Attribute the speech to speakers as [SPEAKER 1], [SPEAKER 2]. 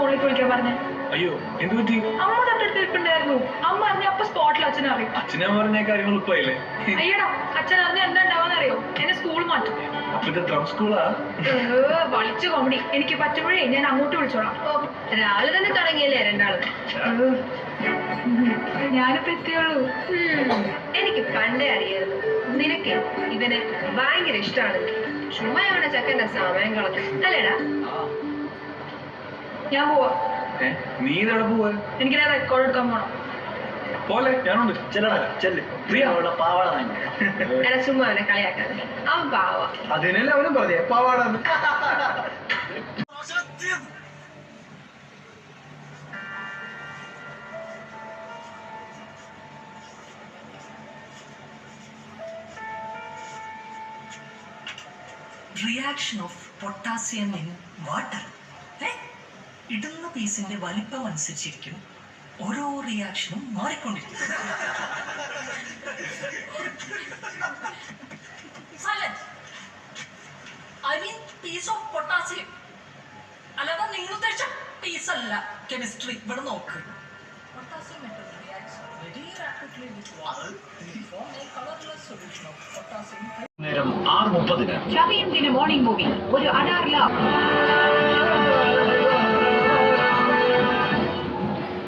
[SPEAKER 1] ഫോണിലേക്ക് വിളിക്കാൻ പറഞ്ഞേ?
[SPEAKER 2] അയ്യോ എന്ത് പറ്റി?
[SPEAKER 1] അമ്മ തൊട്ടടുത്തിട്ടുണ്ടായിരുന്നു. അമ്മ അറിഞ്ഞ അപ്പൊ സ്പോട്ടിൽ അച്ഛനെ അറിയും.
[SPEAKER 2] അച്ഛനെ പറഞ്ഞ കാര്യങ്ങൾ ഇപ്പായില്ലേ?
[SPEAKER 1] അയ്യടാ, അച്ഛൻ അറിഞ്ഞ എന്താ ഉണ്ടാവാന്ന് അറിയോ? എന്നെ സ്കൂൾ മാറ്റും.
[SPEAKER 2] അപ്പൊ ഇത് ഡ്രം സ്കൂളാ?
[SPEAKER 1] വലിച്ചു കോമഡി. എനിക്ക് പറ്റുമ്പോഴേ ഞാൻ അങ്ങോട്ട് വിളിച്ചോളാം.
[SPEAKER 3] രാവിലെ തന്നെ തുടങ്ങിയല്ലേ രണ്ടാളും?
[SPEAKER 1] ഞാനിപ്പോ എത്തിയുള്ളൂ.
[SPEAKER 3] എനിക്ക് പണ്ടേ അറിയായിരുന്നു നിനക്ക് ഇവനെ ഭയങ്കര ഇഷ്ടമാണെന്ന്. ചുമ്മാ അവനെ ചക്കന്റെ സമയം കളഞ്ഞു അല്ലേടാ?
[SPEAKER 1] ഞാൻ പോവാ.
[SPEAKER 2] നീ ഇതവിടെ പോവാ?
[SPEAKER 1] എനിക്ക് റെക്കോർഡ് എടുക്കാൻ പോണം.
[SPEAKER 2] പോലെ ഞാനുണ്ട്.
[SPEAKER 3] എടാ ചുമ്മാ അവനെ കളിയാക്കാതെ. അവൻ പാവാ.
[SPEAKER 4] അതിനല്ലേ അവനും പറയാ പാവാടാന്ന്.
[SPEAKER 5] Reaction of potassium in water. ഇടുന്ന പീസിന്റെ വലിപ്പം അനുസരിച്ചിരിക്കും ഓരോ റിയാക്ഷനും മാറിക്കൊണ്ടിരിക്കും. I mean piece of potassium, അല്ലാതെ നിങ്ങൾ ഉദ്ദേശിച്ച പീസ് അല്ല. കെമിസ്ട്രി ഇവിടെ നോക്ക്. Potassium metal reacts very rapidly with water to form a colorless solution of potassium.
[SPEAKER 6] നേരം 6:30.
[SPEAKER 1] ഷബീം ദിന മോർണിംഗ് മൂവി ഒരു അനാർല.